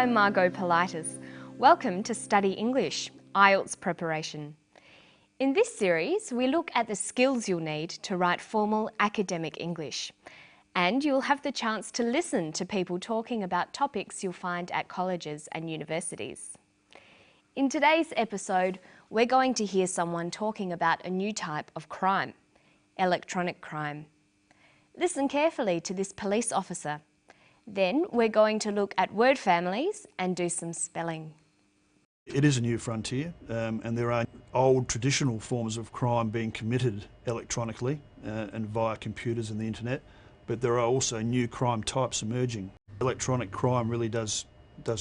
I'm Margot Politis. Welcome to Study English, IELTS preparation. In this series, we look at the skills you'll need to write formal academic English. And you'll have the chance to listen to people talking about topics you'll find at colleges and universities. In today's episode, we're going to hear someone talking about a new type of crime, electronic crime. Listen carefully to this police officer. Then we're going to look at word families and do some spelling. It is a new frontier, and there are old traditional forms of crime being committed electronically and via computers and the internet, but there are also new crime types emerging. Electronic crime really does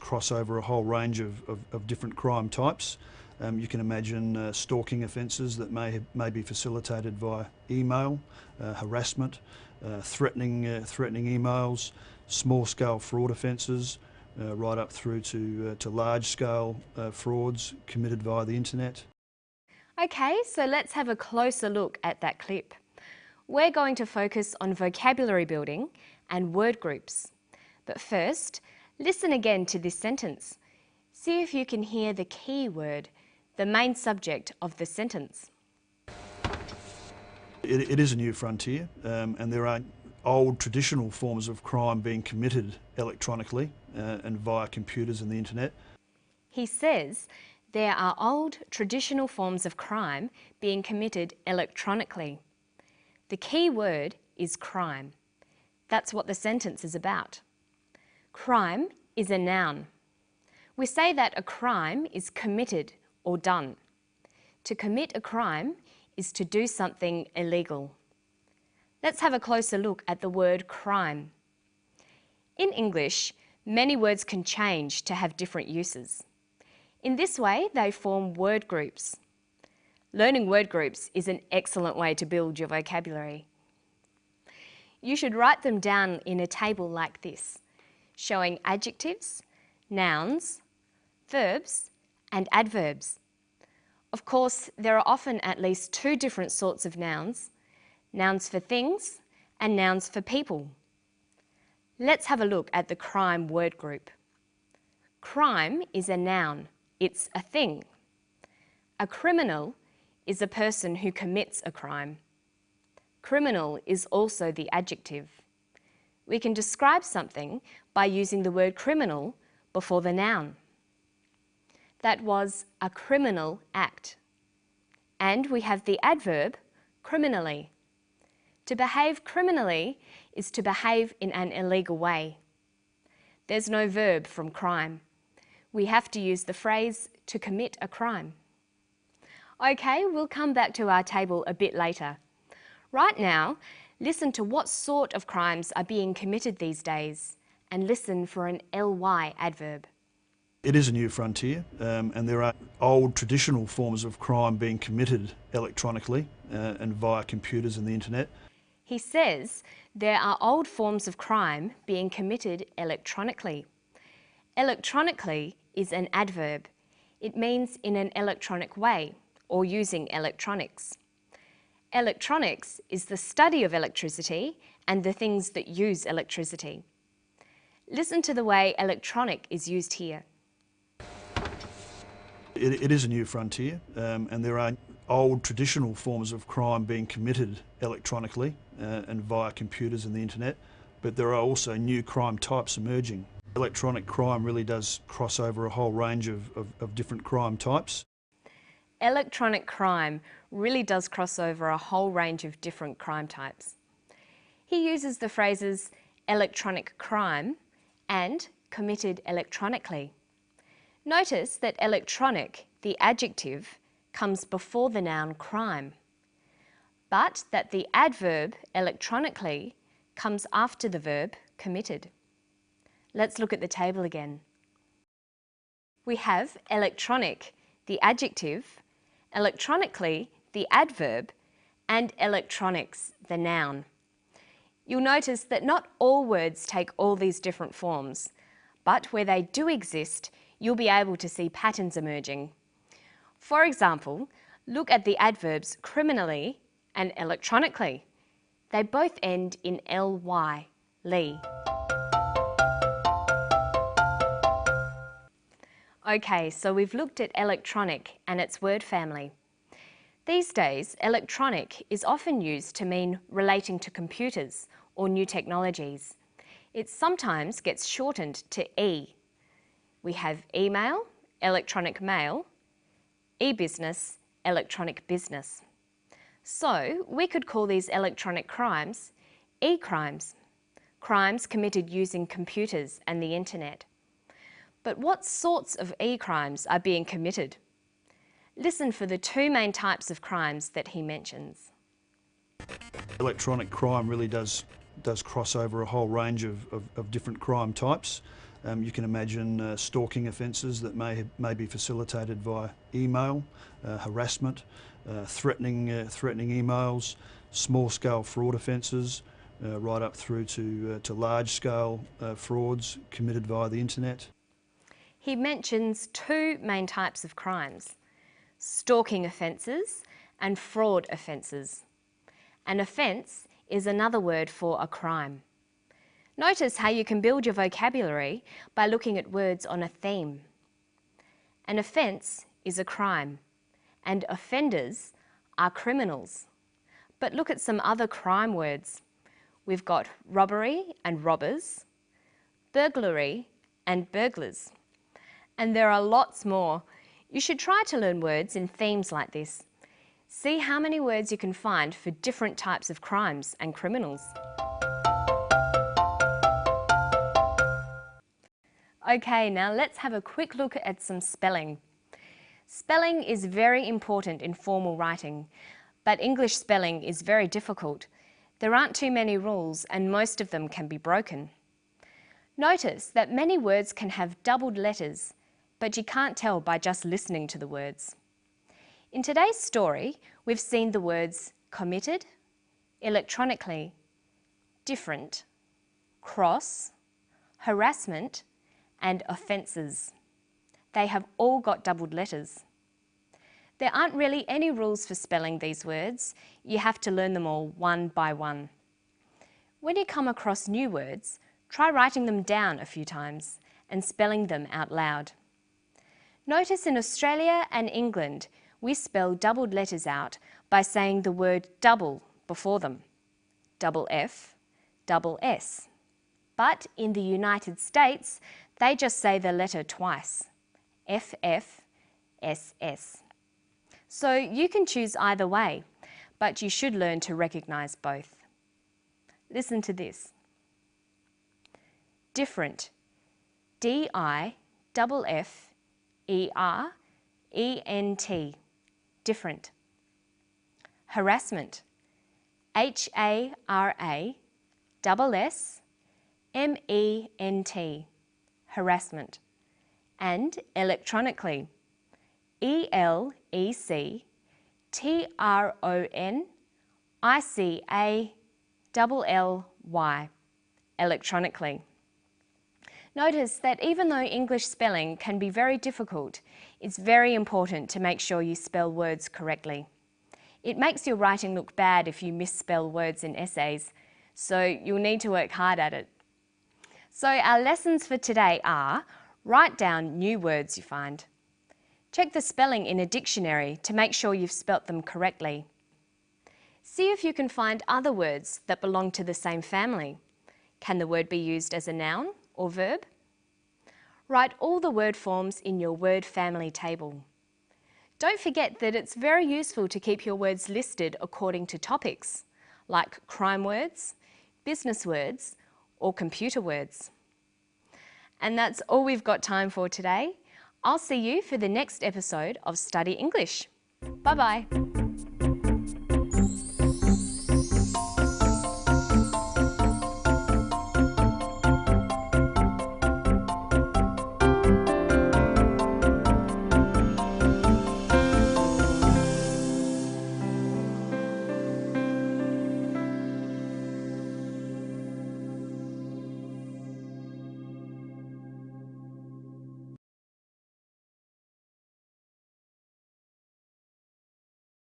cross over a whole range of different crime types. You can imagine stalking offences that may be facilitated via email, harassment, threatening emails, small-scale fraud offences, right up through to large-scale frauds committed via the internet. Okay, so let's have a closer look at that clip. We're going to focus on vocabulary building and word groups. But first, listen again to this sentence. See if you can hear the key word, the main subject of the sentence. It is a new frontier, and there are old traditional forms of crime being committed electronically and via computers and the internet. He says there are old traditional forms of crime being committed electronically. The key word is crime. That's what the sentence is about. Crime is a noun. We say that a crime is committed or done. To commit a crime is to do something illegal. Let's have a closer look at the word crime. In English, many words can change to have different uses. In this way, they form word groups. Learning word groups is an excellent way to build your vocabulary. You should write them down in a table like this, showing adjectives, nouns, verbs, and adverbs. Of course, there are often at least two different sorts of nouns, nouns for things and nouns for people. Let's have a look at the crime word group. Crime is a noun. It's a thing. A criminal is a person who commits a crime. Criminal is also the adjective. We can describe something by using the word criminal before the noun. That was a criminal act. And we have the adverb criminally. To behave criminally is to behave in an illegal way. There's no verb from crime. We have to use the phrase to commit a crime. Okay, we'll come back to our table a bit later. Right now, listen to what sort of crimes are being committed these days and listen for an ly adverb. It is a new frontier, and there are old traditional forms of crime being committed electronically and via computers and the internet. He says there are old forms of crime being committed electronically. Electronically is an adverb. It means in an electronic way or using electronics. Electronics is the study of electricity and the things that use electricity. Listen to the way electronic is used here. It is a new frontier, and there are old traditional forms of crime being committed electronically and via computers and the internet, but there are also new crime types emerging. Electronic crime really does cross over a whole range of different crime types. Electronic crime really does cross over a whole range of different crime types. He uses the phrases electronic crime and committed electronically. Notice that electronic, the adjective, comes before the noun crime, but that the adverb electronically comes after the verb committed. Let's look at the table again. We have electronic, the adjective, electronically, the adverb, and electronics, the noun. You'll notice that not all words take all these different forms, but where they do exist, you'll be able to see patterns emerging. For example, look at the adverbs criminally and electronically. They both end in ly, ly. Okay, so we've looked at electronic and its word family. These days, electronic is often used to mean relating to computers or new technologies. It sometimes gets shortened to E. We have email, electronic mail, e-business, electronic business. So we could call these electronic crimes e-crimes, crimes committed using computers and the internet. But what sorts of e-crimes are being committed? Listen for the two main types of crimes that he mentions. Electronic crime really does cross over a whole range of different crime types. You can imagine stalking offences that may be facilitated via email, harassment, threatening emails, small-scale fraud offences, right up through to large-scale frauds committed via the internet. He mentions two main types of crimes: stalking offences and fraud offences. An offence is another word for a crime. Notice how you can build your vocabulary by looking at words on a theme. An offence is a crime, and offenders are criminals. But look at some other crime words. We've got robbery and robbers, burglary and burglars. And there are lots more. You should try to learn words in themes like this. See how many words you can find for different types of crimes and criminals. Okay, now let's have a quick look at some spelling. Spelling is very important in formal writing, but English spelling is very difficult. There aren't too many rules and most of them can be broken. Notice that many words can have doubled letters, but you can't tell by just listening to the words. In today's story, we've seen the words committed, electronically, different, cross, harassment, and offences. They have all got doubled letters. There aren't really any rules for spelling these words. You have to learn them all one by one. When you come across new words, try writing them down a few times and spelling them out loud. Notice in Australia and England, we spell doubled letters out by saying the word double before them. Double F, double S. But in the United States, they just say the letter twice. FF, SS. So you can choose either way, but you should learn to recognise both. Listen to this. Different. D-I-F-F-E-R-E-N-T. Different. Harassment. H-A-R-A-S-S-M-E-N-T. Harassment. And electronically. E-L-E-C-T-R-O-N-I-C-A-L-L-Y. Electronically. Notice that even though English spelling can be very difficult, it's very important to make sure you spell words correctly. It makes your writing look bad if you misspell words in essays, so you'll need to work hard at it. So our lessons for today are: write down new words you find. Check the spelling in a dictionary to make sure you've spelt them correctly. See if you can find other words that belong to the same family. Can the word be used as a noun or verb? Write all the word forms in your word family table. Don't forget that it's very useful to keep your words listed according to topics, like crime words, business words, or computer words. And that's all we've got time for today. I'll see you for the next episode of Study English. Bye-bye.